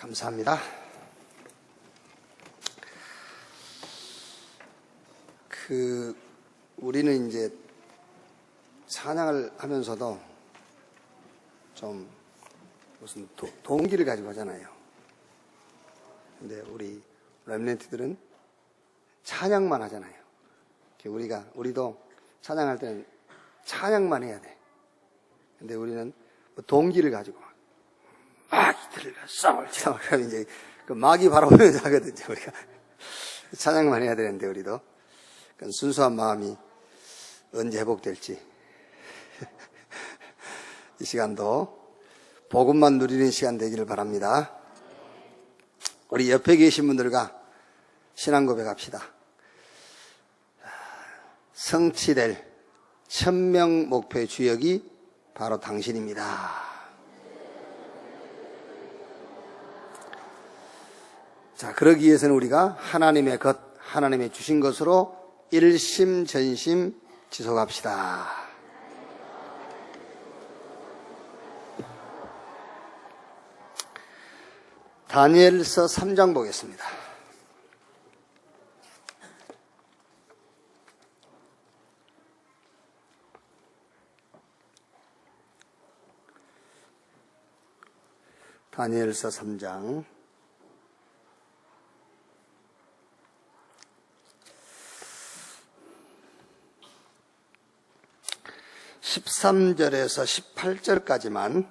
감사합니다. 우리는 이제 찬양을 하면서도 좀 무슨 동기를 가지고 하잖아요. 근데 우리 렘넌트들은 찬양만 하잖아요. 우리도 찬양할 때는 찬양만 해야 돼. 근데 우리는 동기를 가지고 마귀들을 싸울 치라 그러면 이제 그 마귀 바라보면서 하거든요. 우리가 찬양만 해야 되는데 우리도 순수한 마음이 언제 회복될지 이 시간도 복음만 누리는 시간 되기를 바랍니다. 우리 옆에 계신 분들과 신앙 고백합시다. 성취될 1000명 목표의 주역이 바로 당신입니다. 자, 그러기 위해서는 우리가 하나님의 것, 하나님의 주신 것으로 일심전심 지속합시다. 다니엘서 3장 보겠습니다. 다니엘서 3장 13절에서 18절까지만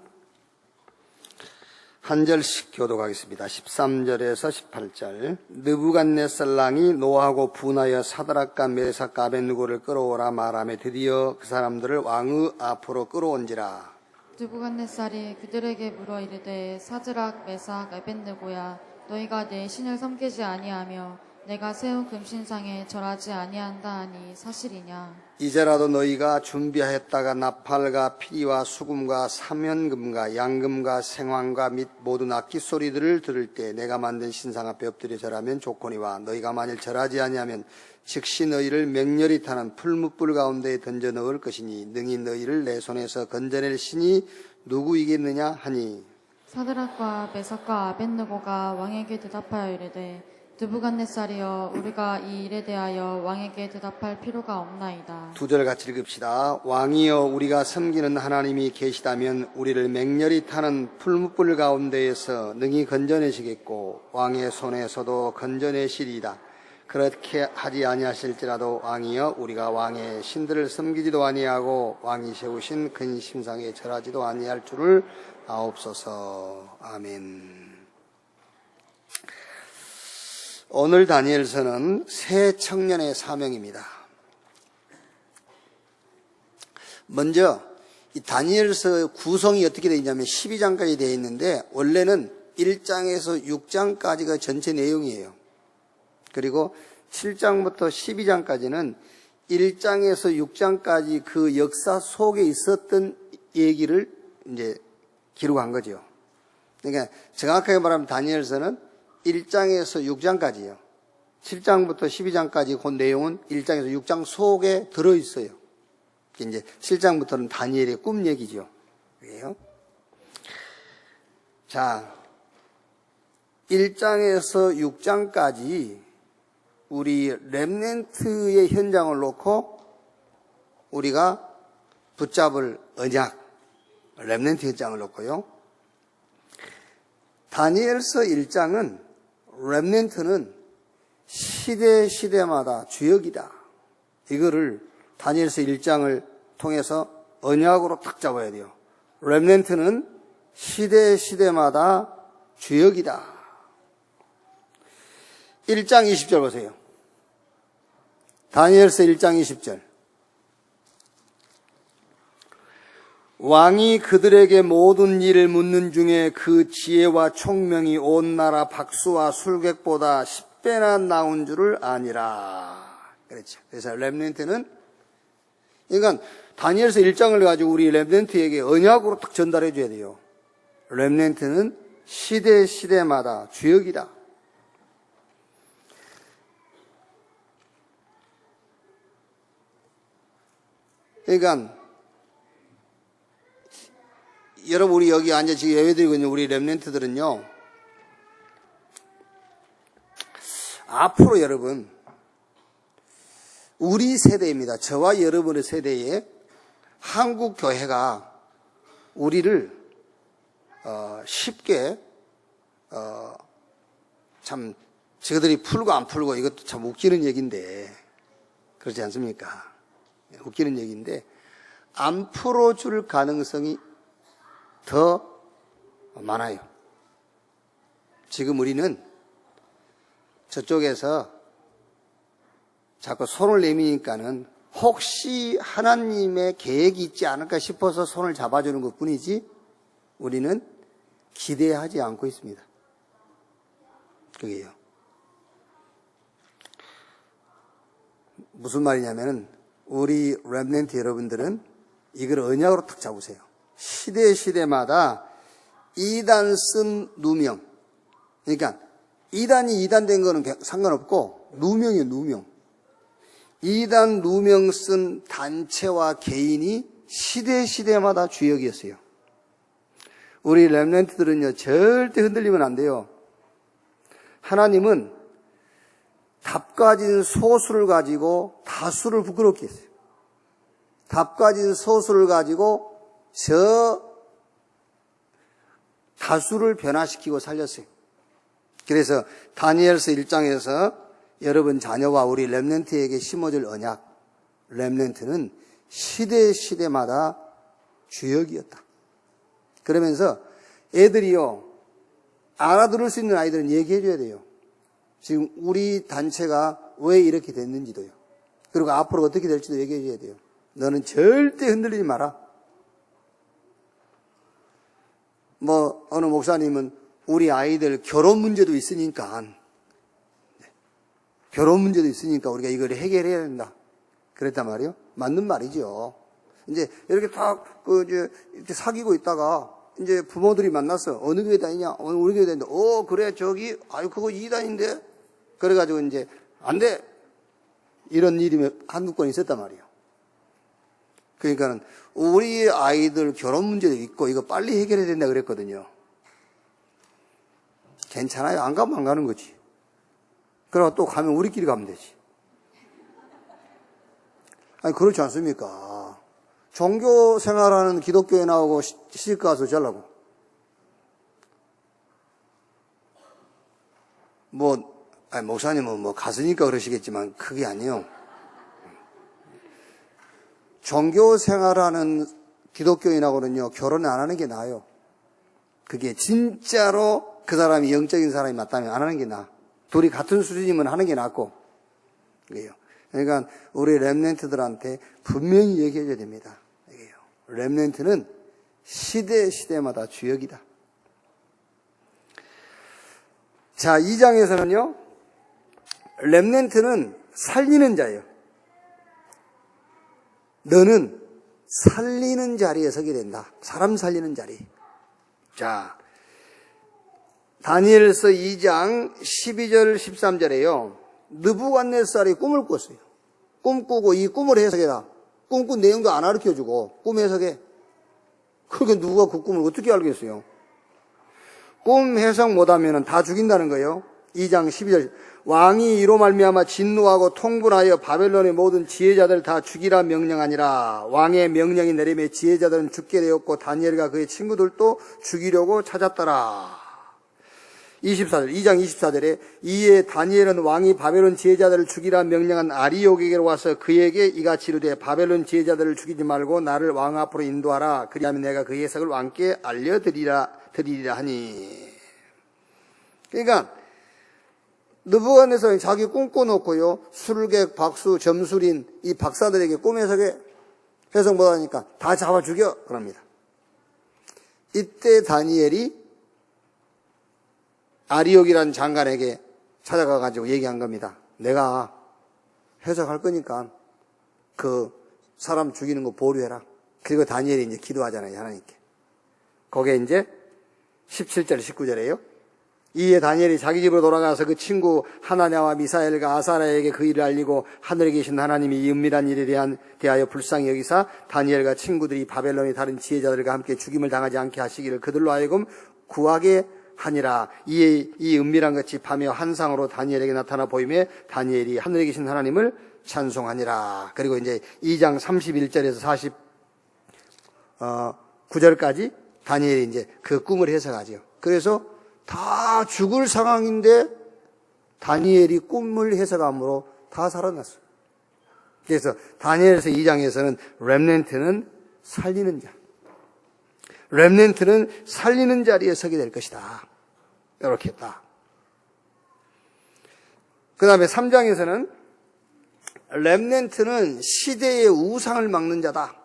한 절씩 교독하겠습니다. 13절에서 18절. 느부갓네살 왕이 노하고 분하여 사드락과 메삭과 아벳느고를 끌어오라 말하며 드디어 그 사람들을 왕의 앞으로 끌어온지라. 느부갓네살이 그들에게 물어 이르되 사드락 메삭 아벳느고야 너희가 내 신을 섬기지 아니하며 내가 세운 금신상에 절하지 아니한다 하니 사실이냐. 이제라도 너희가 준비하였다가 나팔과 피리와 수금과 사면금과 양금과 생황과 및 모든 악기 소리들을 들을 때 내가 만든 신상 앞에 엎드려 절하면 좋거니와 너희가 만일 절하지 아니하면 즉시 너희를 맹렬히 타는 풀무불 가운데에 던져 넣을 것이니 능히 너희를 내 손에서 건져낼 신이 누구이겠느냐 하니. 사드락과 메삭과 아벳느고가 왕에게 대답하여 이르되 느부갓네살이여 우리가 이 일에 대하여 왕에게 대답할 필요가 없나이다. 두 절 같이 읽읍시다. 왕이여 우리가 섬기는 하나님이 계시다면 우리를 맹렬히 타는 풀무불 가운데에서 능히 건져내시겠고 왕의 손에서도 건져내시리이다. 그렇게 하지 아니하실지라도 왕이여 우리가 왕의 신들을 섬기지도 아니하고 왕이 세우신 큰 신상에 절하지도 아니할 줄을 아옵소서. 아멘. 오늘 다니엘서는 새 청년의 사명입니다. 먼저 이 다니엘서 구성이 어떻게 되어 있냐면 12장까지 되어 있는데 원래는 1장에서 6장까지가 전체 내용이에요. 그리고 7장부터 12장까지는 1장에서 6장까지 그 역사 속에 있었던 얘기를 이제 기록한 거죠. 그러니까 정확하게 말하면 다니엘서는 1장에서 6장까지요. 7장부터 12장까지 그 내용은 1장에서 6장 속에 들어있어요. 이제 7장부터는 다니엘의 꿈 얘기죠. 그래요? 자, 1장에서 6장까지 우리 렘넌트의 현장을 놓고 우리가 붙잡을 언약, 렘넌트 현장을 놓고요. 다니엘서 1장은 렘넌트는 시대마다 주역이다. 이거를 다니엘서 1장을 통해서 언약으로 딱 잡아야 돼요. 렘넌트는 시대마다 주역이다. 1장 20절 보세요. 다니엘서 1장 20절. 왕이 그들에게 모든 일을 묻는 중에 그 지혜와 총명이 온 나라 박수와 술객보다 10배나 나온 줄을 아니라. 그렇죠. 그래서 렘넌트는, 그러니까 다니엘서 1장을 가지고 우리 렘넌트에게 언약으로 딱 전달해 줘야 돼요. 렘넌트는 시대마다 주역이다. 그러니까 여러분 우리 여기 앉아 지금 예배드리고 있는 우리 렘넌트들은요, 앞으로 여러분, 우리 세대입니다. 저와 여러분의 세대에 한국 교회가 우리를 쉽게 참 저들이 풀고 안 풀고 이것도 참 웃기는 얘기인데 그렇지 않습니까? 웃기는 얘기인데 안 풀어줄 가능성이 더 많아요. 지금 우리는 저쪽에서 자꾸 손을 내미니까는 혹시 하나님의 계획이 있지 않을까 싶어서 손을 잡아주는 것 뿐이지 우리는 기대하지 않고 있습니다. 그게요. 무슨 말이냐면은 우리 렘넌트 여러분들은 이걸 언약으로 탁 잡으세요. 시대마다 이단 쓴 누명. 그러니까 이단이 이단된 거는 상관없고 누명이에요, 누명. 이단 누명 쓴 단체와 개인이 시대마다 주역이었어요. 우리 렘넌트들은요, 절대 흔들리면 안 돼요. 하나님은 답 가진 소수를 가지고 다수를 부끄럽게 했어요. 답 가진 소수를 가지고 저 다수를 변화시키고 살렸어요. 그래서 다니엘서 1장에서 여러분 자녀와 우리 렘넌트에게 심어줄 언약, 렘넌트는 시대마다 주역이었다. 그러면서 애들이요, 알아들을 수 있는 아이들은 얘기해 줘야 돼요. 지금 우리 단체가 왜 이렇게 됐는지도요. 그리고 앞으로 어떻게 될지도 얘기해 줘야 돼요. 너는 절대 흔들리지 마라. 어느 목사님은 우리 아이들 결혼 문제도 있으니까 우리가 이걸 해결해야 된다. 그랬단 말이에요. 맞는 말이죠. 이제 이렇게 이렇게 사귀고 있다가 이제 부모들이 만났어. 어느 교회 다니냐? 우리 교회 다니는데, 그래, 저기, 그거 이단인데? 그래가지고 이제, 안 돼! 이런 일이 한두 건 있었단 말이에요. 그러니까는, 우리 아이들 결혼 문제도 있고, 이거 빨리 해결해야 된다 그랬거든요. 괜찮아요. 안 가면 안 가는 거지. 그러고 또 가면 우리끼리 가면 되지. 그렇지 않습니까? 종교 생활하는 기독교에 나오고 시집가 가서 잘라고. 목사님은 가수니까 그러시겠지만 그게 아니에요. 종교 생활하는 기독교인하고는요, 결혼 안 하는 게 나아요. 그게 진짜로 그 사람이 영적인 사람이 맞다면 안 하는 게 나아. 둘이 같은 수준이면 하는 게 낫고. 그게요. 그러니까 우리 렘넌트들한테 분명히 얘기해줘야 됩니다. 이게요. 렘넌트는 시대마다 주역이다. 자, 2장에서는요, 렘넌트는 살리는 자예요. 너는 살리는 자리에 서게 된다. 사람 살리는 자리. 자, 다니엘서 2장 12절 13절에요. 느부갓네살이 꿈을 꿨어요. 꿈 꾸고 이 꿈을 해석해라. 꿈꾼 내용도 안 가르쳐주고 꿈 해석해. 그러니까 누가 그 꿈을 어떻게 알겠어요? 꿈 해석 못하면 다 죽인다는 거예요. 2장 12절. 왕이 이로 말미암아 진노하고 통분하여 바벨론의 모든 지혜자들 다 죽이라 명령하니라. 왕의 명령이 내림에 지혜자들은 죽게 되었고 다니엘과 그의 친구들도 죽이려고 찾았더라. 24절, 2장 24절에 이에 다니엘은 왕이 바벨론 지혜자들을 죽이라 명령한 아리옥에게로 와서 그에게 이같이 이르되 바벨론 지혜자들을 죽이지 말고 나를 왕 앞으로 인도하라. 그리하면 내가 그 해석을 왕께 알려드리리라 하니. 그러니까 느부갓네살이 자기 꿈 꿔놓고요, 술객, 박수, 점술인 이 박사들에게 꿈 해석 못하니까 다 잡아 죽여 그럽니다. 이때 다니엘이 아리옥이라는 장관에게 찾아가가지고 얘기한 겁니다. 내가 해석할 거니까 그 사람 죽이는 거 보류해라. 그리고 다니엘이 이제 기도하잖아요, 하나님께. 거기에 이제 17절, 19절에요. 이에 다니엘이 자기 집으로 돌아가서 그 친구 하나냐와 미사엘과 아사랴에게 그 일을 알리고 하늘에 계신 하나님이 이 은밀한 일에 대하여 불쌍히 여기사 다니엘과 친구들이 바벨론의 다른 지혜자들과 함께 죽임을 당하지 않게 하시기를 그들로 하여금 구하게 하니라. 이 은밀한 것이 밤의 환상으로 다니엘에게 나타나 보임에 다니엘이 하늘에 계신 하나님을 찬송하니라. 그리고 이제 2장 31절에서 49절까지 다니엘이 이제 그 꿈을 해석하죠. 그래서 다 죽을 상황인데 다니엘이 꿈을 해석함으로 다 살아났어요. 그래서 다니엘서 2장에서는 렘넌트는 살리는 자, 렘넌트는 살리는 자리에 서게 될 것이다. 이렇게 했다. 그 다음에 3장에서는 렘넌트는 시대의 우상을 막는 자다.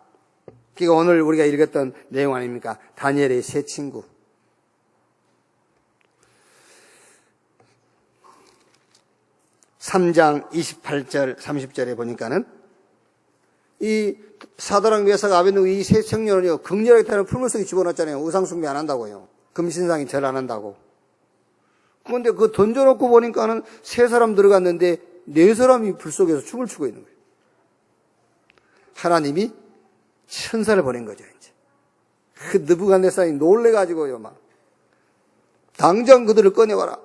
그게 오늘 우리가 읽었던 내용 아닙니까? 다니엘의 세 친구. 3장 28절 30절에 보니까는 이 사드락 메삭 아벤누고 이 세 청년은요 극렬하게 타는 풀물 속에 집어넣었잖아요. 우상 숭배 안 한다고요. 금신상이 절 안 한다고. 그런데 그 던져놓고 보니까는 세 사람 들어갔는데 네 사람이 불 속에서 춤을 추고 있는 거예요. 하나님이 천사를 보낸 거죠. 이제 그 느부갓네살이 놀래가지고요 막 당장 그들을 꺼내와라.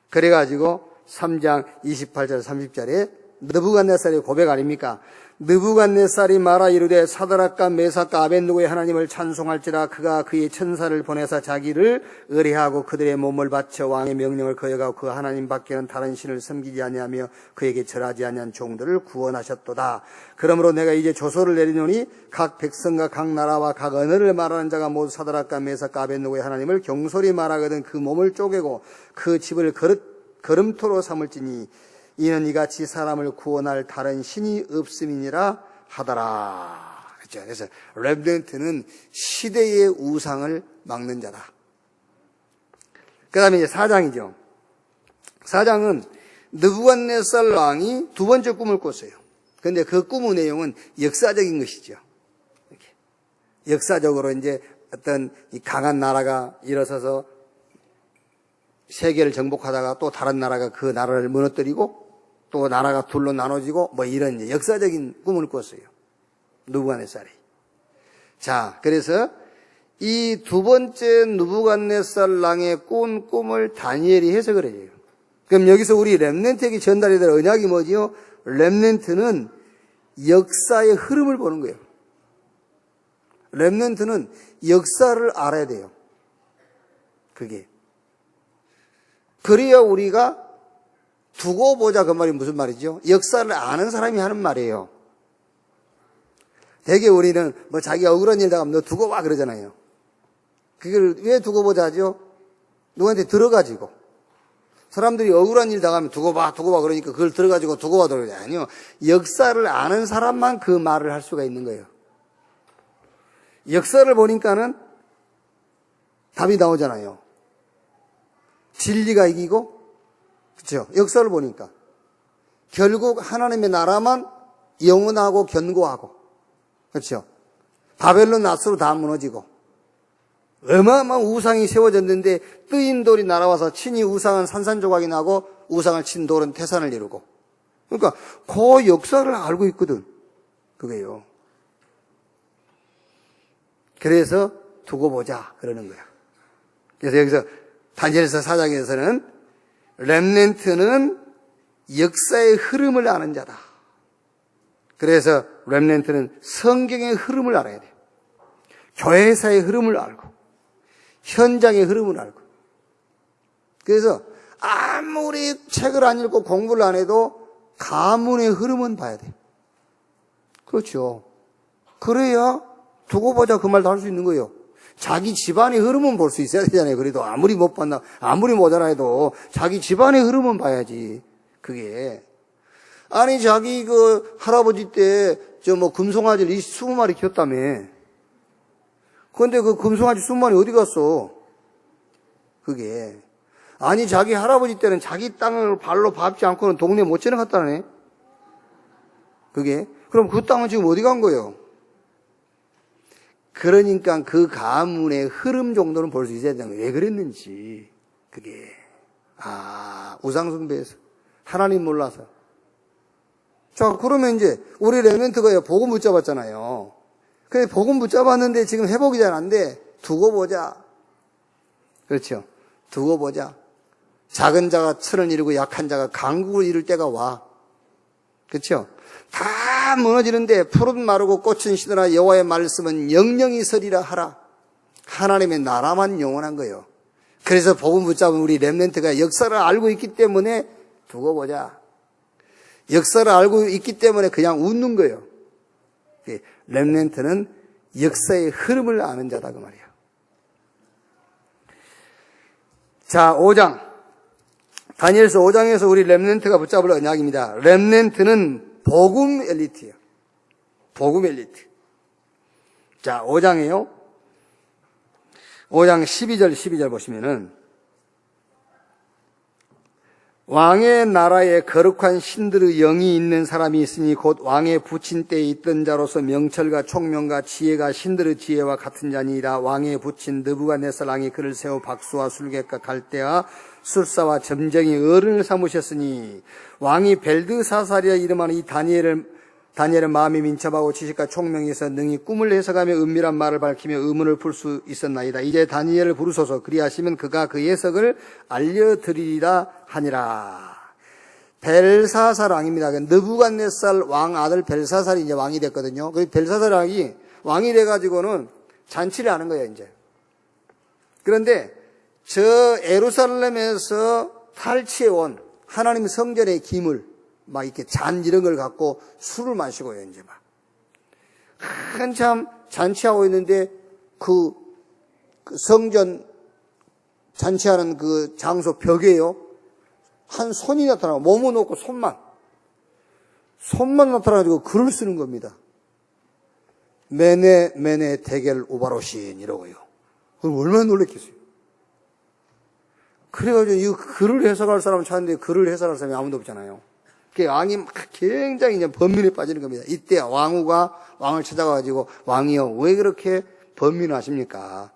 그래가지고 3장 28절 30절에 느부갓네살의 고백 아닙니까? 느부갓네살이 말하 이르되 사드락과 메삭과 아벤누고의 하나님을 찬송할지라. 그가 그의 천사를 보내사 자기를 의뢰하고 그들의 몸을 바쳐 왕의 명령을 거역하고 그 하나님 밖에는 다른 신을 섬기지 아니하며 그에게 절하지 아니한 종들을 구원하셨도다. 그러므로 내가 이제 조서를 내리노니 각 백성과 각 나라와 각 언어를 말하는 자가 모두 사드락과 메삭과 아벤누고의 하나님을 경솔히 말하거든 그 몸을 쪼개고 그 집을 걸음토로 삼을지니 이는 이같이 사람을 구원할 다른 신이 없음이니라 하더라. 그렇죠. 그래서 렘넌트는 시대의 우상을 막는 자다. 그 다음에 이제 4장이죠. 4장은 느부갓네살 왕이 두 번째 꿈을 꿨어요. 그런데 그 꿈의 내용은 역사적인 것이죠. 이렇게. 역사적으로 이제 어떤 이 강한 나라가 일어서서 세계를 정복하다가 또 다른 나라가 그 나라를 무너뜨리고 또 나라가 둘로 나눠지고 뭐 이런 역사적인 꿈을 꿨어요. 느부갓네살이. 자, 그래서 이 두 번째 느부갓네살 왕의 꾼 꿈을 다니엘이 해석을 해요. 그럼 여기서 우리 렘넌트에게 전달이 될 언약이 뭐지요? 렘넌트는 역사의 흐름을 보는 거예요. 렘넌트는 역사를 알아야 돼요. 그게. 그래야 우리가 두고 보자 그 말이 무슨 말이죠? 역사를 아는 사람이 하는 말이에요. 대개 우리는 뭐 자기가 억울한 일 당하면 너 두고 봐 그러잖아요. 그걸 왜 두고 보자 하죠? 누구한테 들어가지고. 사람들이 억울한 일 당하면 두고 봐 그러니까 그걸 들어가지고 두고 봐 그러죠. 아니요. 역사를 아는 사람만 그 말을 할 수가 있는 거예요. 역사를 보니까는 답이 나오잖아요. 진리가 이기고, 그렇죠? 역사를 보니까 결국 하나님의 나라만 영원하고 견고하고, 그렇죠? 바벨론 낫으로 다 무너지고 어마어마한 우상이 세워졌는데 뜨인 돌이 날아와서 친히 우상은 산산조각이 나고 우상을 친 돌은 태산을 이루고. 그러니까 그 역사를 알고 있거든. 그게요. 그래서 두고 보자 그러는 거야. 그래서 여기서 다니엘서 4장에서는 렘넌트는 역사의 흐름을 아는 자다. 그래서 렘넌트는 성경의 흐름을 알아야 돼. 교회사의 흐름을 알고 현장의 흐름을 알고. 그래서 아무리 책을 안 읽고 공부를 안 해도 가문의 흐름은 봐야 돼. 그렇죠. 그래야 두고 보자 그 말도 할 수 있는 거예요. 자기 집안의 흐름은 볼 수 있어야 되잖아요. 그래도 아무리 못 봤나, 아무리 못 알아도 자기 집안의 흐름은 봐야지. 그게. 아니, 자기 그 할아버지 때 저 뭐 금송아지를 20마리 키웠다며. 그런데 그 금송아지 20마리 어디 갔어? 그게. 아니, 자기 할아버지 때는 자기 땅을 발로 밟지 않고는 동네 못 지나갔다네. 그게. 그럼 그 땅은 지금 어디 간 거예요? 그러니까 그 가문의 흐름 정도는 볼 수 있어야 되는 거예요. 왜 그랬는지. 그게. 우상숭배에서. 하나님 몰라서. 자, 그러면 이제 우리 렘넌트가 복음 붙잡았잖아요. 근데 복음 붙잡았는데 지금 회복이 잘 안 돼. 두고 보자. 그렇죠. 두고 보자. 작은 자가 천을 이루고 약한 자가 강국을 이룰 때가 와. 그렇죠. 다 무너지는데 푸른 마르고 꽃은 시드나 여호와의 말씀은 영영이 서리라 하라. 하나님의 나라만 영원한 거예요. 그래서 복음 붙잡은 우리 렘넌트가 역사를 알고 있기 때문에 두고 보자. 역사를 알고 있기 때문에 그냥 웃는 거예요. 렘넌트는 역사의 흐름을 아는 자다 그 말이에요. 자, 5장. 다니엘서 5장에서 우리 렘넌트가 붙잡을 언약입니다. 렘넌트는 복음 엘리트예요. 복음 엘리트. 자, 5장이에요. 5장 12절 보시면은 왕의 나라에 거룩한 신들의 영이 있는 사람이 있으니 곧 왕의 부친 때에 있던 자로서 명철과 총명과 지혜가 신들의 지혜와 같은 자니이다. 왕의 부친 느부갓네살 왕이 그를 세워 박수와 술객과 갈대와 술사와 점쟁이 어른을 삼으셨으니 왕이 벨드사살이라 이름하는 이 다니엘은 마음이 민첩하고 지식과 총명이 있어 능히 꿈을 해석하며 은밀한 말을 밝히며 의문을 풀 수 있었나이다. 이제 다니엘을 부르소서. 그리하시면 그가 그 해석을 알려드리리라 하니라. 벨사살 왕입니다. 느부갓네살 왕 아들 벨사살이 이제 왕이 됐거든요. 그 벨사살 왕이 돼가지고는 잔치를 하는 거예요, 이제. 그런데 저 예루살렘에서 탈취해온 하나님 성전의 기물, 막 이렇게 잔 이런 걸 갖고 술을 마시고요, 이제 막. 한참 잔치하고 있는데 그 성전 잔치하는 그 장소 벽에요. 한 손이 나타나고 몸은 없고 손만 나타나가지고 글을 쓰는 겁니다. 메네 데겔 우바로신 이러고요. 그럼 얼마나 놀랬겠어요. 그래가지고 이 글을 해석할 사람을 찾는데 글을 해석할 사람이 아무도 없잖아요. 그 왕이 굉장히 이제 번민에 빠지는 겁니다. 이때 왕후가 왕을 찾아가가지고 왕이여 왜 그렇게 번민을 하십니까?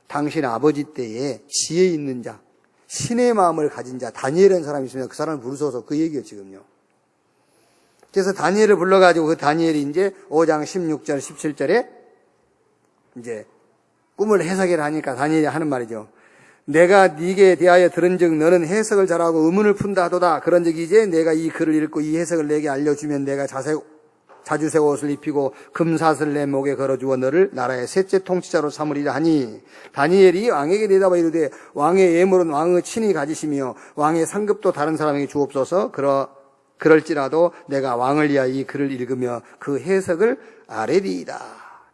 당신 아버지 때에 지혜 있는 자, 신의 마음을 가진 자 다니엘이라는 사람이 있으면 그 사람을 부르소서 그 얘기예요 지금요. 그래서 다니엘을 불러가지고 그 다니엘이 이제 5장 16절 17절에 이제 꿈을 해석을 하니까 다니엘이 하는 말이죠. 내가 네게 대하여 들은즉 너는 해석을 잘하고 의문을 푼다 하도다. 그런즉 이제 내가 이 글을 읽고 이 해석을 내게 알려주면 내가 자주색 옷을 입히고 금사슬 내 목에 걸어주어 너를 나라의 셋째 통치자로 삼으리라 하니 다니엘이 왕에게 대답하여 이르되 왕의 예물은 왕의 친히 가지시며 왕의 상급도 다른 사람에게 주옵소서. 그럴지라도 내가 왕을 위하여 이 글을 읽으며 그 해석을 아뢰리이다.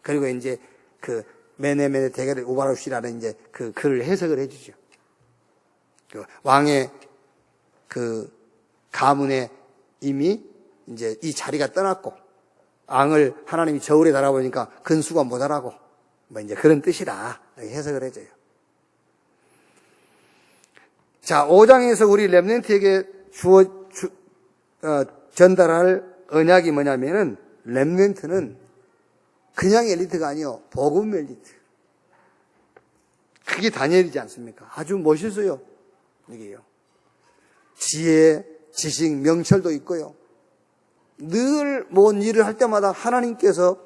그리고 이제 그 메네 데겔 우바로시라는 이제 그 글을 해석을 해주죠. 그 왕의 그 가문에 이미 이제 이 자리가 떠났고 왕을 하나님이 저울에 달아보니까 근수가 모자라고 뭐 이제 그런 뜻이다 이렇게 해석을 해줘요. 자, 5장에서 우리 렘넌트에게 전달할 언약이 뭐냐면은 렘넌트는 그냥 엘리트가 아니요 복음 엘리트. 그게 다니엘이지 않습니까? 아주 멋있어요. 이게요. 지혜, 지식, 명철도 있고요. 늘 뭔 일을 할 때마다 하나님께서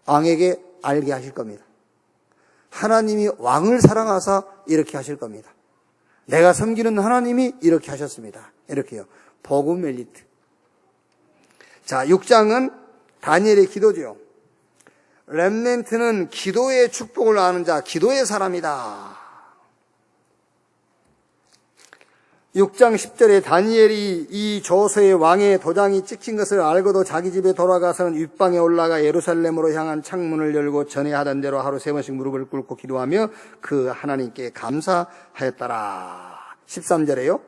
왕에게 알게 하실 겁니다. 하나님이 왕을 사랑하사 이렇게 하실 겁니다. 내가 섬기는 하나님이 이렇게 하셨습니다. 이렇게요. 복음 엘리트. 자, 6장은 다니엘의 기도죠. 렘넌트는 기도의 축복을 아는 자, 기도의 사람이다. 6장 10절에 다니엘이 이 조서에 왕의 도장이 찍힌 것을 알고도 자기 집에 돌아가서는 윗방에 올라가 예루살렘으로 향한 창문을 열고 전에 하던 대로 하루 3번씩 무릎을 꿇고 기도하며 그 하나님께 감사하였더라. 13절에요.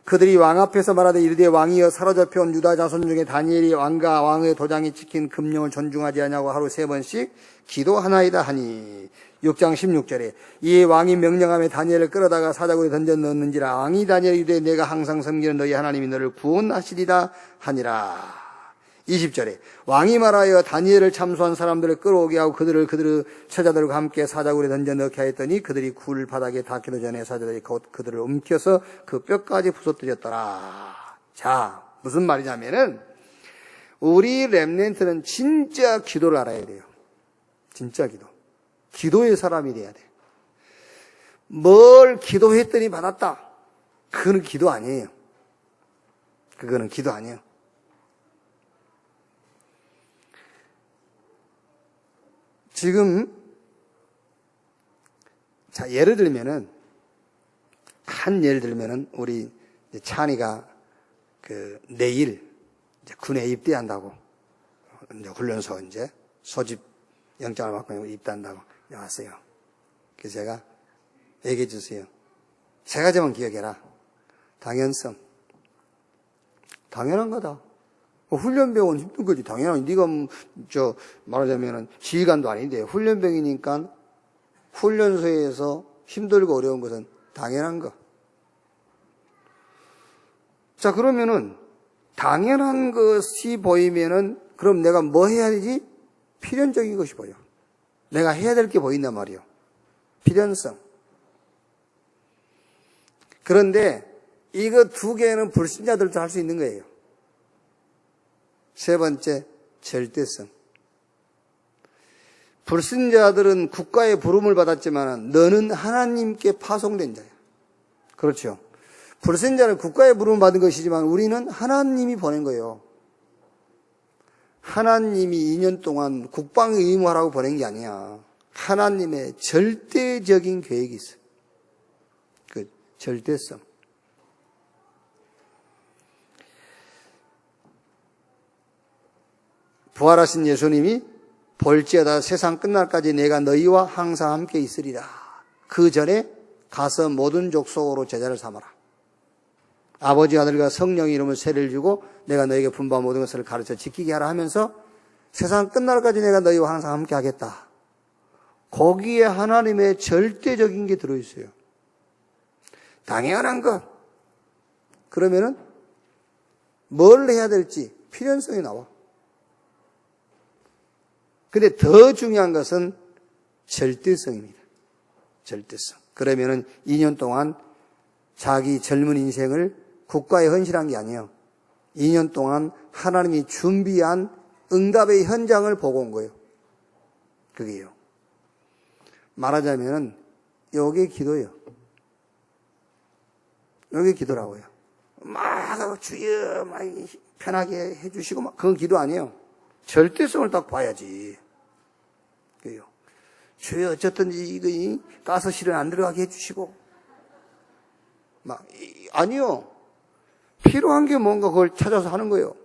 그들이 왕 앞에서 말하되 이르되 왕이여 사로잡혀온 유다 자손 중에 다니엘이 왕과 왕의 도장이 찍힌 금령을 존중하지 않냐고 하루 3번씩 기도하나이다 하니 6장 16절에 이에 왕이 명령하며 다니엘을 끌어다가 사자굴에 던져 넣었는지라 왕이 다니엘이 이르되 내가 항상 섬기는 너희 하나님이 너를 구원하시리라 하니라. 20절에 왕이 말하여 다니엘을 참소한 사람들을 끌어오게 하고 그들의 처자들과 함께 사자굴에 던져 넣게 하였더니 그들이 굴 바닥에 닿기도 전에 사자들이 곧 그들을 움켜서 그 뼈까지 부서뜨렸더라. 자, 무슨 말이냐면은 우리 렘넌트는 진짜 기도를 알아야 돼요. 진짜 기도의 사람이 돼야 돼요. 뭘 기도했더니 받았다. 그거는 기도 아니에요. 그거는 기도 아니에요. 지금, 자, 예를 들면은, 우리 찬이가 내일 군에 입대한다고. 이제 훈련소 소집 영장을 받고 입대한다고 왔어요. 그래서 제가 얘기해 주세요. 세 가지만 기억해라. 당연성. 당연한 거다. 훈련병은 힘든 거지. 당연한. 네가 말하자면은 지휘관도 아닌데 훈련병이니까 훈련소에서 힘들고 어려운 것은 당연한 거. 자, 그러면은 당연한 것이 보이면은 그럼 내가 뭐 해야 되지? 필연적인 것이 보여. 내가 해야 될 게 보인단 말이에요. 필연성. 그런데 이거 두 개는 불신자들도 할 수 있는 거예요. 세 번째, 절대성. 불신자들은 국가의 부름을 받았지만 너는 하나님께 파송된 자야. 그렇죠. 불신자는 국가의 부름을 받은 것이지만 우리는 하나님이 보낸 거예요. 하나님이 2년 동안 국방의 의무하라고 보낸 게 아니야. 하나님의 절대적인 계획이 있어. 그 절대성. 부활하신 예수님이 볼지어다 세상 끝날까지 내가 너희와 항상 함께 있으리라. 그 전에 가서 모든 족속으로 제자를 삼아라. 아버지 아들과 성령의 이름을 세례를 주고 내가 너에게 분부한 모든 것을 가르쳐 지키게 하라 하면서 세상 끝날까지 내가 너희와 항상 함께 하겠다. 거기에 하나님의 절대적인 게 들어있어요. 당연한 것. 그러면은 뭘 해야 될지 필연성이 나와. 근데 더 중요한 것은 절대성입니다. 절대성. 그러면은 2년 동안 자기 젊은 인생을 국가에 헌신한 게 아니에요. 2년 동안 하나님이 준비한 응답의 현장을 보고 온 거예요. 그게요. 말하자면은 요게 기도예요. 요게 기도라고요. 막 주여 막 편하게 해주시고 막 그건 기도 아니에요. 절대성을 딱 봐야지. 그래요. 주여 어쨌든지 이거 가스실은 안 들어가게 해주시고 아니요. 필요한 게 뭔가 그걸 찾아서 하는 거예요.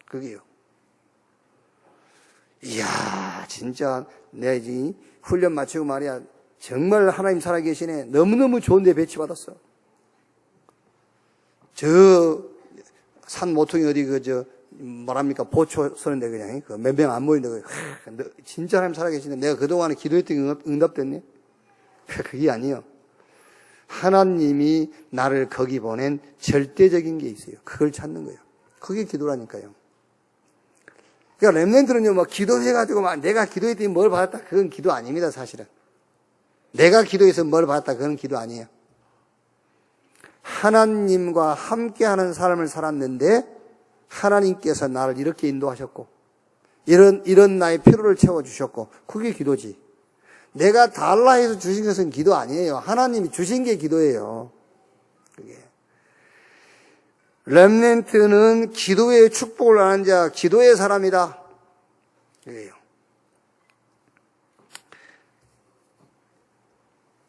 그게요. 이야, 진짜 내가 이제 훈련 마치고 말이야. 정말 하나님 살아계시네. 너무너무 좋은 데 배치받았어. 저 산 모퉁이 어디 뭐랍니까? 보초 서는데 그냥 몇 명 안 모이는데 진짜 하나님 살아계시네. 내가 그동안에 기도했던 게 응답됐네. 그게 아니에요. 하나님이 나를 거기 보낸 절대적인 게 있어요. 그걸 찾는 거예요. 그게 기도라니까요. 그러니까 렘넌트는요, 막 기도해가지고 막 내가 기도했더니 뭘 받았다. 그건 기도 아닙니다, 사실은. 내가 기도해서 뭘 받았다. 그건 기도 아니에요. 하나님과 함께하는 삶을 살았는데 하나님께서 나를 이렇게 인도하셨고 이런 나의 필요를 채워주셨고 그게 기도지. 내가 달라 해서 주신 것은 기도 아니에요. 하나님이 주신 게 기도예요. 그게. 렘넌트는 기도의 축복을 아는 자, 기도의 사람이다. 그게요.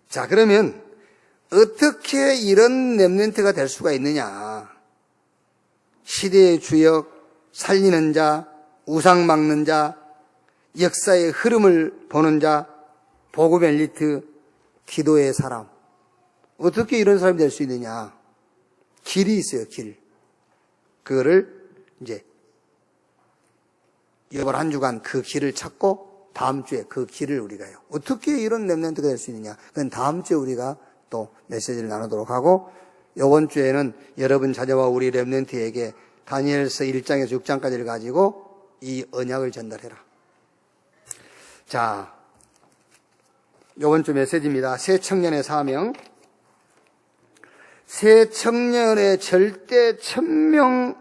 자, 그러면 어떻게 이런 렘넌트가 될 수가 있느냐? 시대의 주역, 살리는 자, 우상 막는 자, 역사의 흐름을 보는 자, 복음의 엘리트, 기도의 사람. 어떻게 이런 사람이 될 수 있느냐? 길이 있어요, 길. 그거를 이제 이번 한 주간 그 길을 찾고 다음 주에 그 길을 우리가요. 어떻게 이런 렘넌트가 될 수 있느냐? 그건 다음 주에 우리가 또 메시지를 나누도록 하고 이번 주에는 여러분 자녀와 우리 렘넌트에게 다니엘서 1장에서 6장까지를 가지고 이 언약을 전달해라. 자, 이번 주 메시지입니다. 새 청년의 사명. 새 청년의 절대 천명이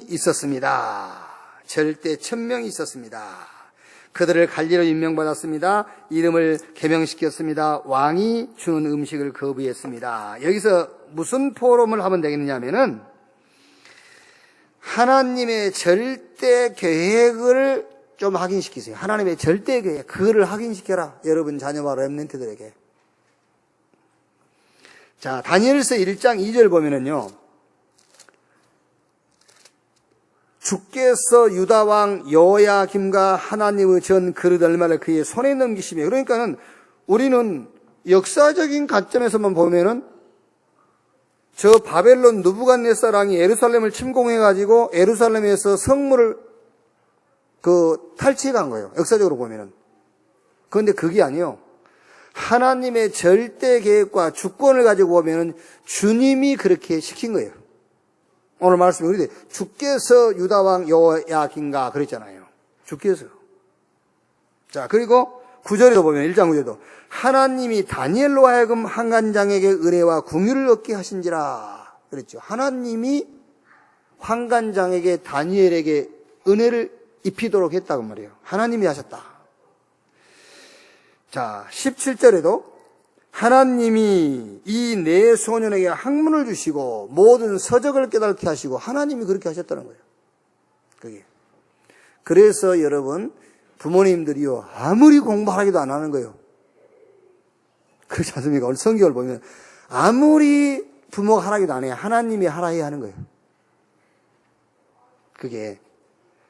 있었습니다. 절대 천명이 있었습니다. 그들을 관리로 임명받았습니다. 이름을 개명시켰습니다. 왕이 주는 음식을 거부했습니다. 여기서 무슨 포럼을 하면 되겠느냐 하면은 하나님의 절대 계획을 좀 확인시키세요. 하나님의 절대 계획, 그거를 확인시켜라. 여러분 자녀와 렘넌트들에게. 자, 다니엘서 1장 2절 보면은요. 주께서 유다왕 여호야김과 하나님의 전 그릇 얼마를 그의 손에 넘기시며, 그러니까는 우리는 역사적인 관점에서만 보면은 저 바벨론 느부갓네살왕이 예루살렘을 침공해가지고 예루살렘에서 성물을 탈취해 간 거예요. 역사적으로 보면은. 그런데 그게 아니요. 하나님의 절대 계획과 주권을 가지고 보면은 주님이 그렇게 시킨 거예요. 오늘 말씀에 우리 주께서 유다왕 여호야김과 그랬잖아요. 주께서. 자, 그리고 9절에도 보면 1장 9절에도 하나님이 다니엘로 하여금 환관장에게 은혜와 궁유를 얻게 하신지라 그랬죠. 하나님이 환관장에게 다니엘에게 은혜를 입히도록 했다고 말이에요. 하나님이 하셨다. 자, 17절에도 하나님이 이 네 소년에게 학문을 주시고 모든 서적을 깨닫게 하시고 하나님이 그렇게 하셨다는 거예요. 그게. 그래서 여러분 부모님들이요 아무리 공부하기도 안 하는 거예요. 그렇지 않습니까? 오늘 성경을 보면 아무리 부모가 하라기도 안 해요. 하나님이 하라 해야 하는 거예요. 그게.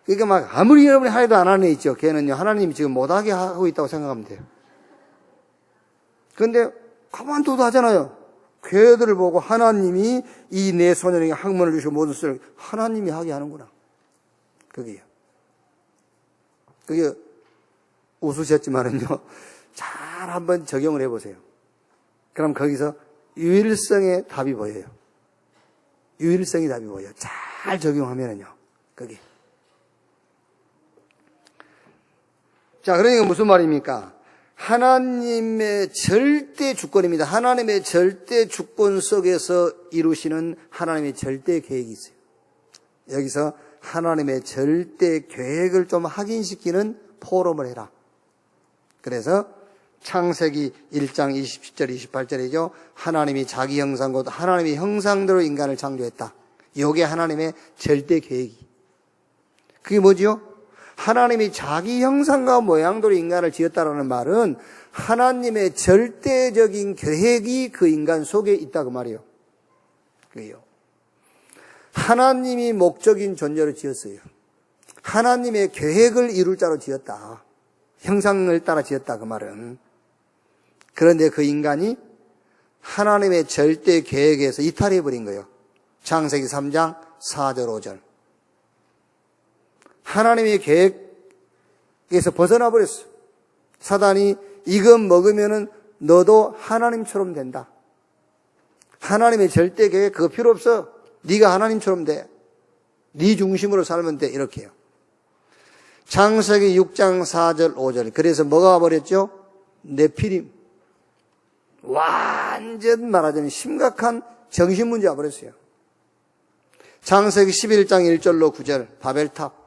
그러니까 막 아무리 여러분이 하라도 안 하는 애 있죠. 걔는요 하나님이 지금 못하게 하고 있다고 생각하면 돼요. 그런데 가만둬도 하잖아요. 걔들을 보고 하나님이 이 네 소년에게 학문을 주시고 모든 것을 하나님이 하게 하는구나. 그게요. 그게 웃으셨지만은요. 잘 한번 적용을 해보세요. 그럼 거기서 유일성의 답이 보여요. 유일성의 답이 보여요. 잘 적용하면은요. 그게. 자, 그러니까 무슨 말입니까? 하나님의 절대 주권입니다. 하나님의 절대 주권 속에서 이루시는 하나님의 절대 계획이 있어요. 여기서 하나님의 절대 계획을 좀 확인시키는 포럼을 해라. 그래서 창세기 1장 27절 28절이죠. 하나님이 자기 형상 곧 하나님의 형상대로 인간을 창조했다. 이게 하나님의 절대 계획이. 그게 뭐지요? 하나님이 자기 형상과 모양대로 인간을 지었다라는 말은 하나님의 절대적인 계획이 그 인간 속에 있다 그 말이에요. 그게요. 하나님이 목적인 존재로 지었어요. 하나님의 계획을 이룰 자로 지었다. 형상을 따라 지었다 그 말은. 그런데 그 인간이 하나님의 절대 계획에서 이탈해 버린 거예요. 창세기 3장 4절 5절. 하나님의 계획에서 벗어나 버렸어. 사단이 이것 먹으면은 너도 하나님처럼 된다. 하나님의 절대 계획 그거 필요 없어. 네가 하나님처럼 돼. 네 중심으로 살면 돼. 이렇게요. 창세기 6장 4절 5절. 그래서 뭐가 와버렸죠? 네피림. 완전 말하자면 심각한 정신문제 와버렸어요. 창세기 11장 1절로 9절 바벨탑.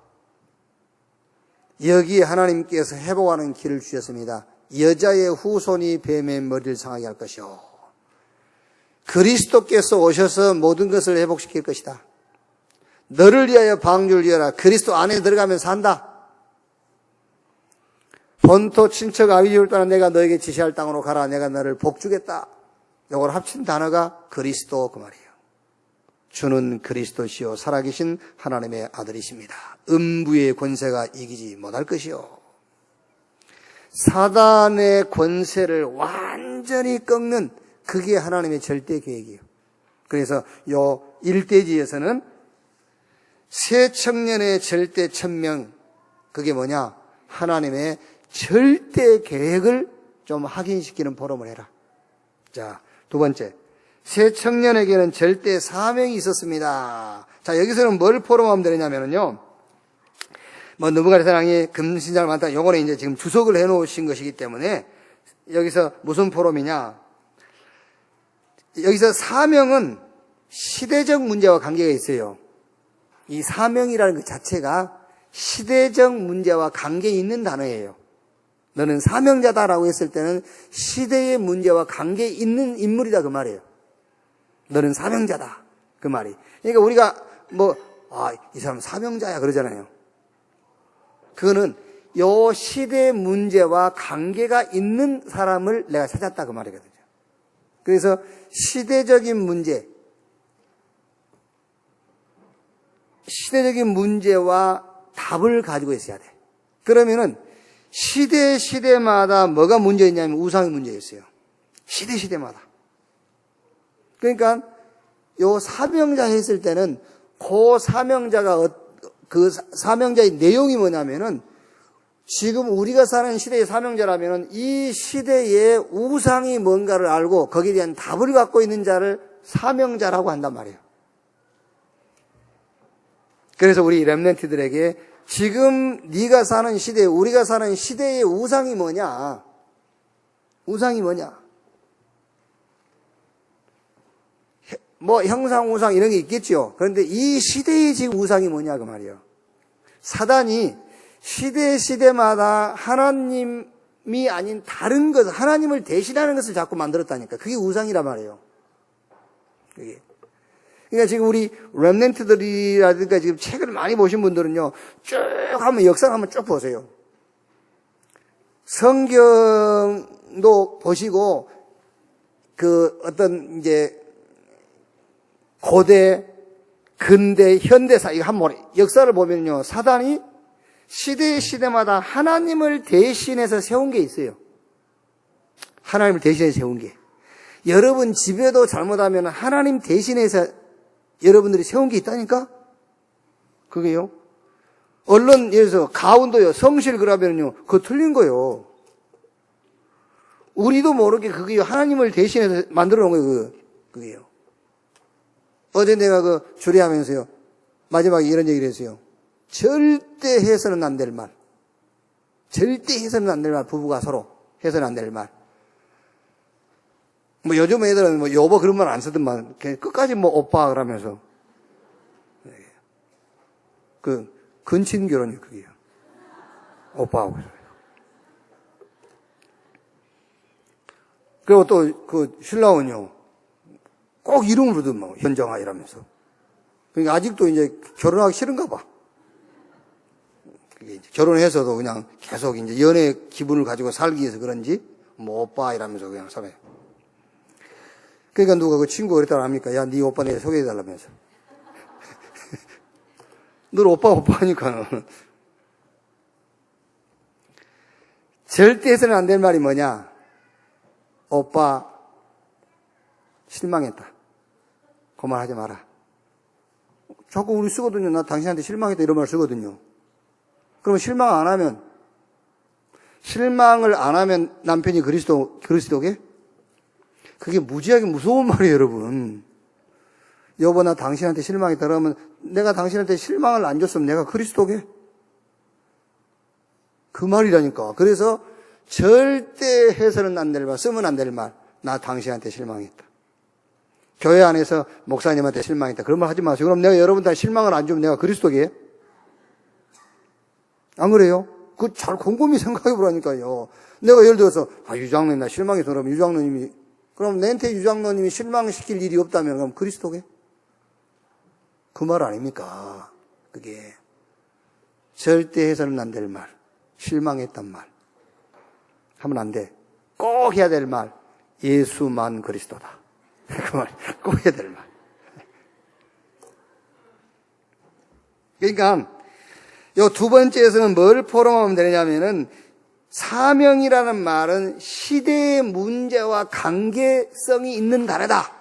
여기에 하나님께서 회복하는 길을 주셨습니다. 여자의 후손이 뱀의 머리를 상하게 할 것이요. 그리스도께서 오셔서 모든 것을 회복시킬 것이다. 너를 위하여 방주를 지어라. 그리스도 안에 들어가면 산다. 본토 친척 아비집을 떠나 내가 너에게 지시할 땅으로 가라. 내가 너를 복주겠다. 이걸 합친 단어가 그리스도 그 말이에요. 주는 그리스도시요 살아계신 하나님의 아들이십니다. 음부의 권세가 이기지 못할 것이요. 사단의 권세를 완전히 꺾는 그게 하나님의 절대 계획이에요. 그래서 요 일대지에서는 새 청년의 절대 천명, 그게 뭐냐? 하나님의 절대 계획을 좀 확인시키는 포럼을 해라. 자, 두 번째. 새 청년에게는 절대 사명이 있었습니다. 자, 여기서는 뭘 포럼하면 되느냐면요. 느부갓네살왕이 금신장을 많다. 요거는 이제 지금 주석을 해 놓으신 것이기 때문에 여기서 무슨 포럼이냐. 여기서 사명은 시대적 문제와 관계가 있어요. 이 사명이라는 것 자체가 시대적 문제와 관계 있는 단어예요. 너는 사명자다라고 했을 때는 시대의 문제와 관계 있는 인물이다 그 말이에요. 너는 사명자다 그 말이. 그러니까 우리가 이 사람 사명자야 그러잖아요. 그거는 요 시대의 문제와 관계가 있는 사람을 내가 찾았다 그 말이거든요. 그래서 시대적인 문제와 답을 가지고 있어야 돼. 그러면은 시대마다 뭐가 문제 있냐면 우상이 문제 있어요. 시대마다. 그러니까 요 사명자 했을 때는 그 사명자가 그 사명자의 내용이 뭐냐면은 지금 우리가 사는 시대의 사명자라면은 이 시대의 우상이 뭔가를 알고 거기에 대한 답을 갖고 있는 자를 사명자라고 한단 말이에요. 그래서 우리 렘넌트들에게 지금 네가 사는 시대, 우리가 사는 시대의 우상이 뭐냐? 우상이 뭐냐? 형상 우상 이런 게 있겠죠. 그런데 이 시대의 지금 우상이 뭐냐 그 말이에요. 사단이 시대마다 하나님이 아닌 다른 것, 하나님을 대신하는 것을 자꾸 만들었다니까. 그게 우상이란 말이에요. 그게. 그러니까 지금 우리 렘넌트들이라든가 지금 책을 많이 보신 분들은요, 쭉 한번 역사를 한번 쭉 보세요. 성경도 보시고, 고대, 근대, 현대사, 이거 한번 역사를 보면요, 사단이 시대마다 하나님을 대신해서 세운 게 있어요. 하나님을 대신해서 세운 게. 여러분 집에도 잘못하면 하나님 대신해서 여러분들이 세운 게 있다니까? 그게요. 예를 들어서 가운도요, 성실 그러면요, 그거 틀린 거예요. 우리도 모르게 그게요, 하나님을 대신해서 만들어 놓은 거예요, 그게요. 어제 내가 주례하면서요, 마지막에 이런 얘기를 했어요. 절대 해서는 안 될 말. 절대 해서는 안 될 말, 부부가 서로 해서는 안 될 말. 요즘 애들은 여보 그런 말 안 쓰더만, 끝까지 오빠 그러면서. 근친 결혼이 그게요. 오빠하고. 그리고 또 신랑은요, 꼭 이름을 부르더만, 현정아 이러면서. 그러니까 아직도 이제 결혼하기 싫은가 봐. 결혼해서도 그냥 계속 이제 연애 기분을 가지고 살기 위해서 그런지, 오빠 이러면서 그냥 살아요. 그러니까 누가 그 친구가 그랬다고 합니까? 야, 네 오빠 내가 소개해달라면서. 늘 오빠 하니까는. 절대 해서는 안 될 말이 뭐냐? 오빠, 실망했다. 그 말 하지 마라. 자꾸 우리 쓰거든요. 나 당신한테 실망했다 이런 말 쓰거든요. 그러면 실망을 안 하면 남편이 그리스도게? 그게 무지하게 무서운 말이에요, 여러분. 여보, 나 당신한테 실망했다 그러면 내가 당신한테 실망을 안 줬으면 내가 그리스도게? 그 말이라니까. 그래서 절대 해서는 안 될 말, 쓰면 안 될 말. 나 당신한테 실망했다. 교회 안에서 목사님한테 실망했다. 그런 말 하지 마세요. 그럼 내가 여러분한테 실망을 안 주면 내가 그리스도게? 안 그래요? 그거 잘 곰곰이 생각해 보라니까요. 내가 예를 들어서, 유장로님 나 실망해서 그러면 그럼 내한테 유장로님이 실망시킬 일이 없다면 그럼 그리스도게? 그 말 아닙니까? 그게. 절대 해서는 안 될 말. 실망했단 말. 하면 안 돼. 꼭 해야 될 말. 예수만 그리스도다. 그 말. 꼭 해야 될 말. 그러니까, 요 두 번째에서는 뭘 포럼하면 되냐면은, 사명이라는 말은 시대의 문제와 관계성이 있는 단어다.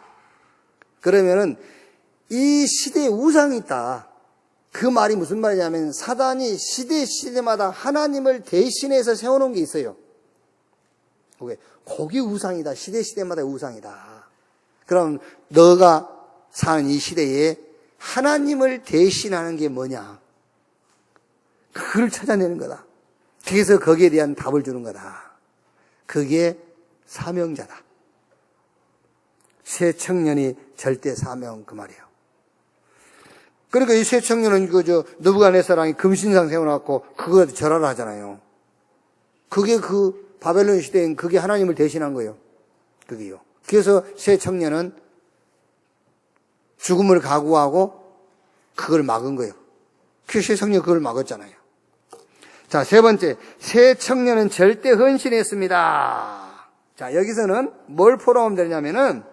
그러면은, 이 시대에 우상이 있다. 그 말이 무슨 말이냐면, 사단이 시대마다 하나님을 대신해서 세워놓은 게 있어요. 거기 우상이다. 시대마다 우상이다. 그럼 너가 사는 이 시대에 하나님을 대신하는 게 뭐냐? 그걸 찾아내는 거다. 그래서 거기에 대한 답을 주는 거다. 그게 사명자다. 새 청년이 절대 사명 그 말이에요. 그러니까 이 세 청년은 느부갓네살왕이 금신상 세워놓고 그거 절하라 하잖아요. 그게 그 바벨론 시대엔 그게 하나님을 대신한 거예요. 그게요. 그래서 세 청년은 죽음을 각오하고 그걸 막은 거예요. 그 세 청년 그걸 막았잖아요. 자, 세 번째, 세 청년은 절대 헌신했습니다. 자, 여기서는 뭘 포럼하면 되냐면은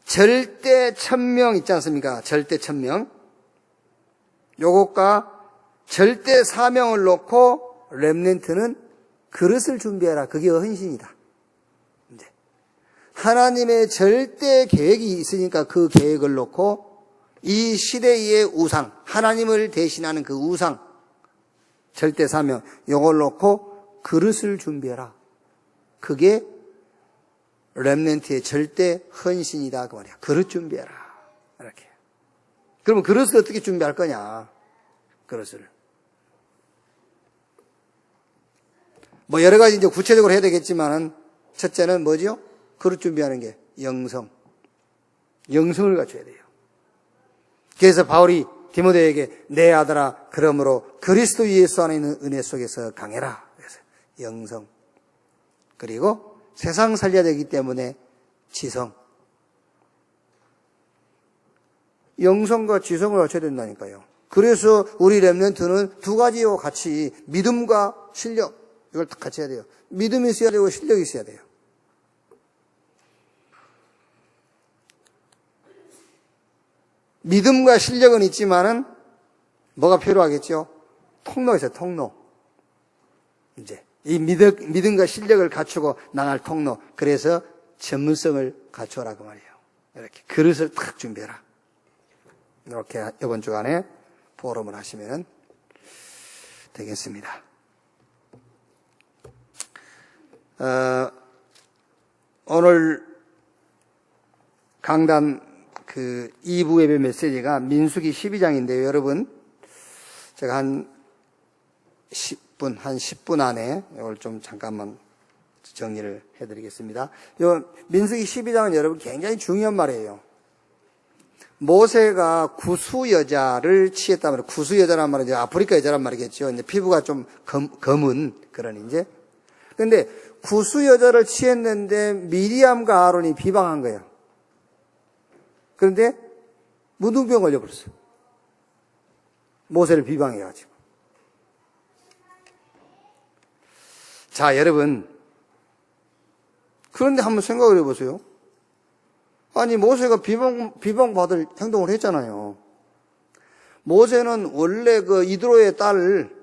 절대 천명 있지 않습니까? 절대 천명. 요것과 절대 사명을 놓고 렘넌트는 그릇을 준비해라. 그게 헌신이다. 이제 하나님의 절대 계획이 있으니까 그 계획을 놓고 이 시대의 우상, 하나님을 대신하는 그 우상, 절대 사명, 요걸 놓고 그릇을 준비해라. 그게 렘넌트의 절대 헌신이다 그 말이야. 그릇 준비해라. 이렇게. 그러면 그릇을 어떻게 준비할 거냐? 그릇을. 뭐 여러 가지 이제 구체적으로 해야 되겠지만은 첫째는 뭐지요? 그릇 준비하는 게 영성. 영성을 갖춰야 돼요. 그래서 바울이 디모데에게 내 아들아 그러므로 그리스도 예수 안에 있는 은혜 속에서 강해라. 그래서 영성. 그리고 세상 살려야 되기 때문에 지성. 영성과 지성을 갖춰야 된다니까요. 그래서 우리 렘넌트는 두 가지와 같이 믿음과 실력 이걸 같이 해야 돼요. 믿음이 있어야 되고 실력이 있어야 돼요. 믿음과 실력은 있지만은 뭐가 필요하겠죠? 통로가 있어요. 통로. 이제 이 믿음과 실력을 갖추고 나갈 통로. 그래서 전문성을 갖춰라 그 말이에요. 이렇게 그릇을 탁 준비해라. 이렇게 이번 주간에 포럼을 하시면 되겠습니다. 오늘 강단 2부 예배 메시지가 민수기 12장인데요. 여러분, 제가 한 10분 안에 이걸 좀 잠깐만 정리를 해드리겠습니다. 요 민수기 12장은 여러분 굉장히 중요한 말이에요. 모세가 구수 여자를 취했단 말이에요. 구수 여자란 말은 이제 아프리카 여자란 말이겠죠. 이제 피부가 좀 검은 그런 이제. 근데 구수 여자를 취했는데 미리암과 아론이 비방한 거예요. 그런데 문둥병 걸려버렸어요. 모세를 비방해가지고. 자, 여러분. 그런데 한번 생각을 해보세요. 아니, 모세가 비방받을 행동을 했잖아요. 모세는 원래 그 이드로의 딸을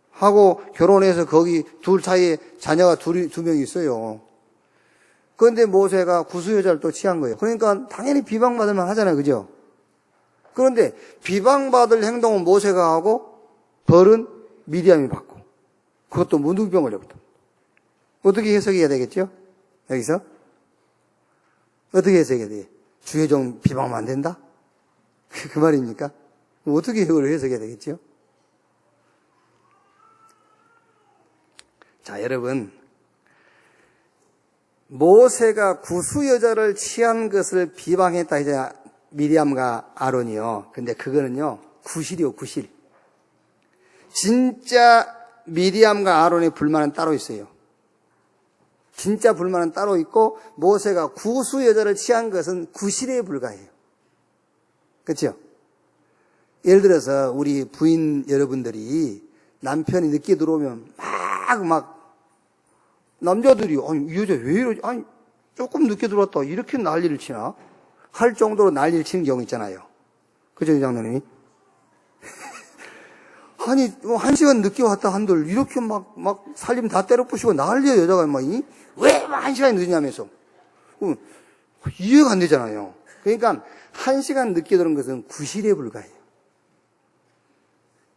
하고 결혼해서 거기 둘 사이에 자녀가 두 명이 있어요. 그런데 모세가 구수 여자를 또 취한 거예요. 그러니까 당연히 비방받을 만 하잖아요. 그죠? 그런데 비방받을 행동은 모세가 하고 벌은 미디암이 받고 그것도 문둥병 걸려버렸다. 어떻게 해석해야 되겠죠? 여기서? 어떻게 해석해야 돼? 주혜종 비방하면 안 된다? 그 말입니까? 어떻게 이걸 해석해야 되겠죠? 자, 여러분. 모세가 구수 여자를 취한 것을 비방했다 이제 미리암과 아론이요. 근데 그거는요, 구실이요, 구실. 진짜 미리암과 아론의 불만은 따로 있어요. 진짜 불만은 따로 있고, 모세가 구수 여자를 취한 것은 구실에 불과해요. 그렇죠? 예를 들어서 우리 부인 여러분들이 남편이 늦게 들어오면 남자들이 아니 이 여자 왜 이러지? 아니 조금 늦게 들어왔다 이렇게 난리를 치나? 할 정도로 난리를 치는 경우 있잖아요. 그죠, 장로님이? 아니 1시간 늦게 왔다 한들 이렇게 막 살림 다 때려 부시고 난리야 여자가 왜 1시간이 늦냐면서 이해가 안 되잖아요. 그러니까 1시간 늦게 들은 것은 구실에 불과해요.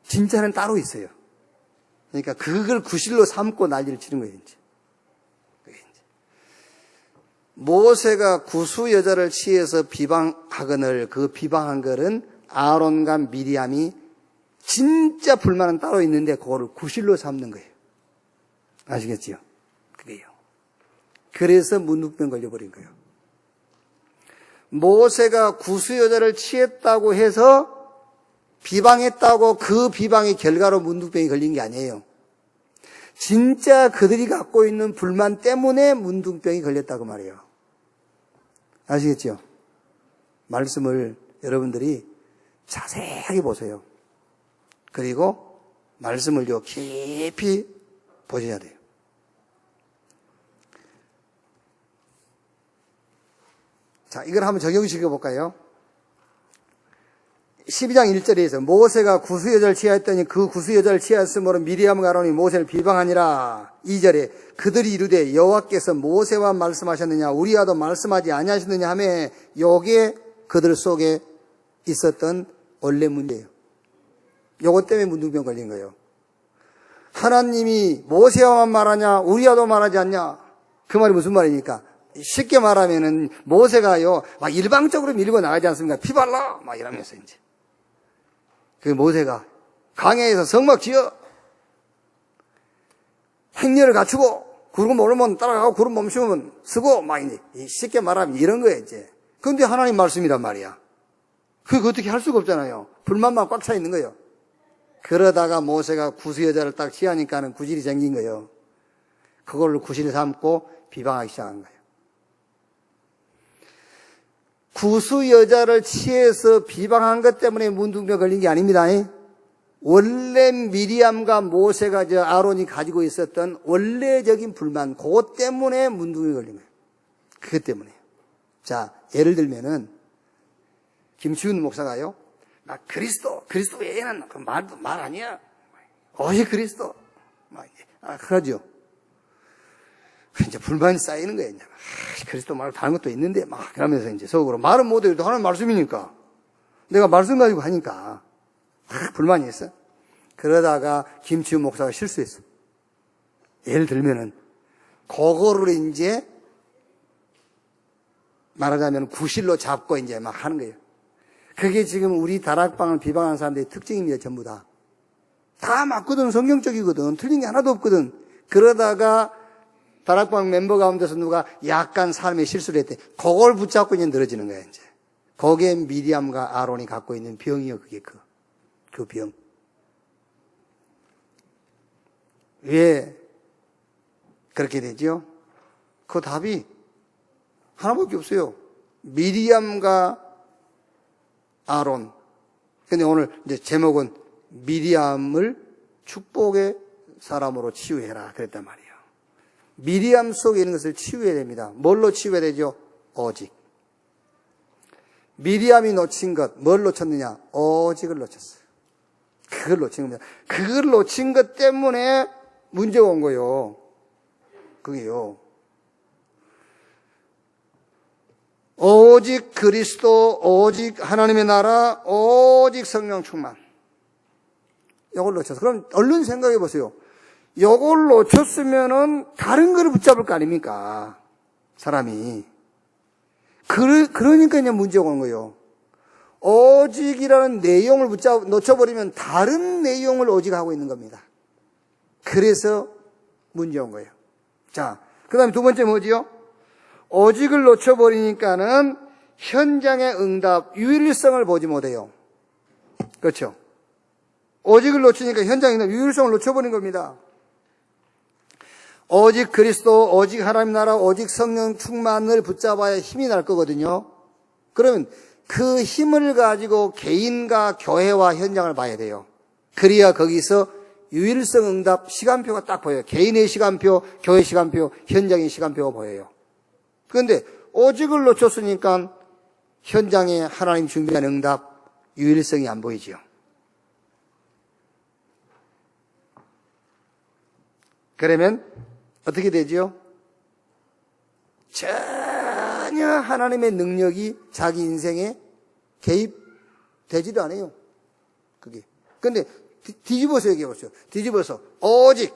진짜는 따로 있어요. 그러니까 그걸 구실로 삼고 난리를 치는 거예요. 이제. 모세가 구수 여자를 취해서 비방하거늘 그 비방한 것은 아론과 미리암이 진짜 불만은 따로 있는데 그거를 구실로 삼는 거예요. 아시겠지요? 그게요. 그래서 문둥병 걸려버린 거예요. 모세가 구수 여자를 취했다고 해서 비방했다고 그 비방의 결과로 문둥병이 걸린 게 아니에요. 진짜 그들이 갖고 있는 불만 때문에 문둥병이 걸렸다고 말이에요. 아시겠죠? 말씀을 여러분들이 자세하게 보세요. 그리고 말씀을 깊이 보셔야 돼요. 자, 이걸 한번 적용시켜 볼까요? 12장 1절에서 모세가 구수 여자를 취하였더니 그 구수 여자를 취하였으므로 미리암과 아론이 모세를 비방하니라. 2절에 그들이 이르되 여호와께서 모세와 말씀하셨느냐 우리와도 말씀하지 아니하셨느냐 하매 요게 그들 속에 있었던 원래 문제예요. 요것 때문에 문둥병 걸린 거예요. 하나님이 모세와만 말하냐 우리와도 말하지 않냐. 그 말이 무슨 말입니까? 쉽게 말하면은 모세가요 막 일방적으로 밀고 나가지 않습니까? 피발라 막 이러면서 이제 그 모세가 광야에서 성막 지어 행렬을 갖추고 구름 오르면 따라가고 구름 멈추면 쓰고 막 이제 쉽게 말하면 이런 거예요 이제. 그런데 하나님 말씀이란 말이야. 그거 어떻게 할 수가 없잖아요. 불만만 꽉 차 있는 거예요. 그러다가 모세가 구수 여자를 딱 취하니까는 구실이 생긴 거예요. 그걸로 구실 삼고 비방하기 시작한 거예요. 구수 여자를 취해서 비방한 것 때문에 문둥병 걸린 게 아닙니다. 원래 미리암과 모세가 아론이 가지고 있었던 원래적인 불만, 그것 때문에 문둥병이 걸린 거예요. 그것 때문에요. 자, 예를 들면은 김치훈 목사가요, 막 그리스도 외에는 그 말 아니야. 어이 그리스도, 그러죠. 이제 불만이 쌓이는 거예요. 이제. 그리스도 말 다른 것도 있는데 막 그러면서 이제 속으로 말은 못해도 하나님 말씀이니까 내가 말씀 가지고 하니까 불만이 있어. 그러다가 김치훈 목사가 실수했어. 예를 들면은 그거를 이제 말하자면 구실로 잡고 이제 막 하는 거예요. 그게 지금 우리 다락방을 비방하는 사람들의 특징입니다. 전부 다 맞거든. 성경적이거든. 틀린 게 하나도 없거든. 그러다가 다락방 멤버 가운데서 누가 약간 삶의 실수를 했대. 그걸 붙잡고 이제 늘어지는 거야, 이제. 거기에 미리암과 아론이 갖고 있는 병이요, 그게 그 병. 왜 그렇게 되죠? 그 답이 하나밖에 없어요. 미리암과 아론. 근데 오늘 이제 제목은 미리암을 축복의 사람으로 치유해라. 그랬단 말이에요. 미리암 속에 있는 것을 치유해야 됩니다. 뭘로 치유해야 되죠? 오직. 미리암이 놓친 것, 뭘 놓쳤느냐? 오직을 놓쳤어요. 그걸 놓친 겁니다. 그걸 놓친 것 때문에 문제가 온 거예요. 그게요. 오직 그리스도, 오직 하나님의 나라, 오직 성령 충만. 이걸 놓쳤어. 그럼 얼른 생각해 보세요. 요걸 놓쳤으면은 다른 거를 붙잡을 거 아닙니까? 사람이. 그러니까 이제 문제가 오는 거예요. 오직이라는 내용을 놓쳐버리면 다른 내용을 오직하고 있는 겁니다. 그래서 문제 온 거예요. 자, 그 다음에 두 번째 뭐지요? 오직을 놓쳐버리니까는 현장의 응답, 유일성을 보지 못해요. 그렇죠? 오직을 놓치니까 현장의 응답, 유일성을 놓쳐버린 겁니다. 오직 그리스도, 오직 하나님 나라, 오직 성령 충만을 붙잡아야 힘이 날 거거든요. 그러면 그 힘을 가지고 개인과 교회와 현장을 봐야 돼요. 그래야 거기서 유일성 응답 시간표가 딱 보여요. 개인의 시간표, 교회 시간표, 현장의 시간표가 보여요. 그런데 오직을 놓쳤으니까 현장에 하나님 준비한 응답, 유일성이 안 보이죠. 그러면 어떻게 되죠? 전혀 하나님의 능력이 자기 인생에 개입되지도 않아요. 그게. 근데 뒤집어서 얘기해 보세요. 뒤집어서 오직.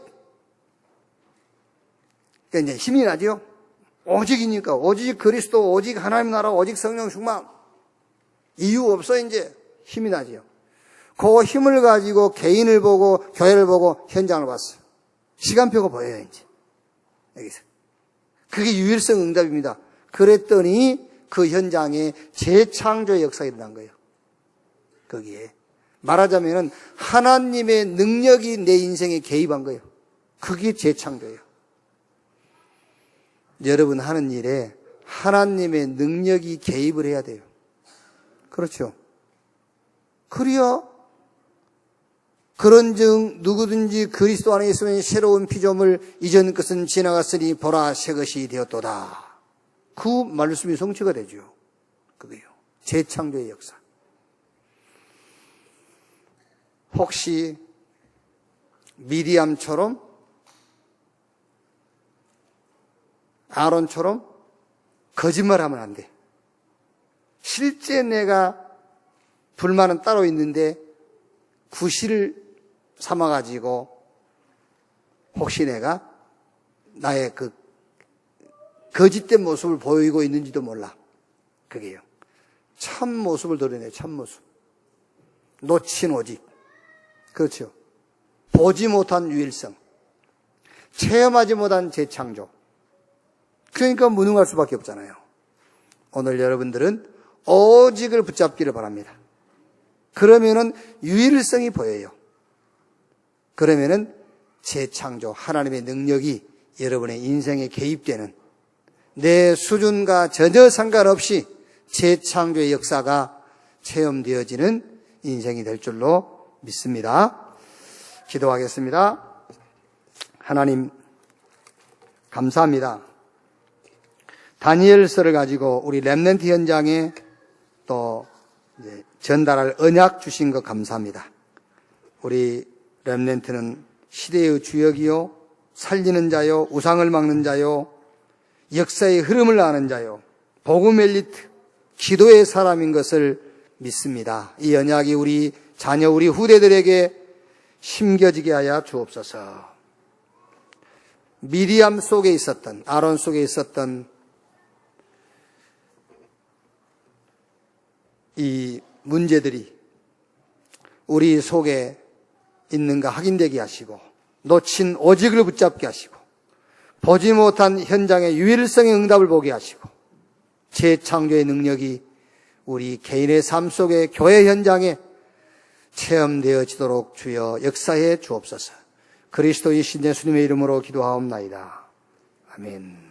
그러니까 이제 힘이 나죠? 오직이니까. 오직 그리스도, 오직 하나님 나라, 오직 성령 충만. 이유 없어 이제 힘이 나죠. 그 힘을 가지고 개인을 보고 교회를 보고 현장을 봤어요. 시간표가 보여요 이제. 여기서. 그게 유일성 응답입니다. 그랬더니 그 현장에 재창조의 역사가 일어난 거예요. 거기에. 말하자면 하나님의 능력이 내 인생에 개입한 거예요. 그게 재창조예요. 여러분 하는 일에 하나님의 능력이 개입을 해야 돼요. 그렇죠. 그래야 그런즉 누구든지 그리스도 안에 있으면 새로운 피조물, 이전 것은 지나갔으니 보라 새 것이 되었도다. 그 말씀이 성취가 되죠. 그게요. 재창조의 역사. 혹시 미리암처럼 아론처럼 거짓말하면 안 돼. 실제 내가 불만은 따로 있는데 구실을 삼아가지고 혹시 내가 나의 그 거짓된 모습을 보이고 있는지도 몰라. 그게요. 참 모습을 드러내, 참 모습. 놓친 오직. 그렇죠. 보지 못한 유일성. 체험하지 못한 재창조. 그러니까 무능할 수밖에 없잖아요. 오늘 여러분들은 오직을 붙잡기를 바랍니다. 그러면은 유일성이 보여요. 그러면은 재창조, 하나님의 능력이 여러분의 인생에 개입되는 내 수준과 전혀 상관없이 재창조의 역사가 체험되어지는 인생이 될 줄로 믿습니다. 기도하겠습니다. 하나님 감사합니다. 다니엘서를 가지고 우리 렘넌트 현장에 또 이제 전달할 언약 주신 것 감사합니다. 우리 렘넌트는 시대의 주역이요, 살리는 자요, 우상을 막는 자요, 역사의 흐름을 아는 자요, 복음 엘리트, 기도의 사람인 것을 믿습니다. 이 언약이 우리 자녀, 우리 후대들에게 심겨지게 하여 주옵소서. 미리암 속에 있었던, 아론 속에 있었던 이 문제들이 우리 속에 있는가 확인되게 하시고, 놓친 오직을 붙잡게 하시고, 보지 못한 현장의 유일성의 응답을 보게 하시고, 재창조의 능력이 우리 개인의 삶 속에 교회 현장에 체험되어지도록 주여 역사해 주옵소서. 그리스도의 신 예수님의 이름으로 기도하옵나이다. 아멘.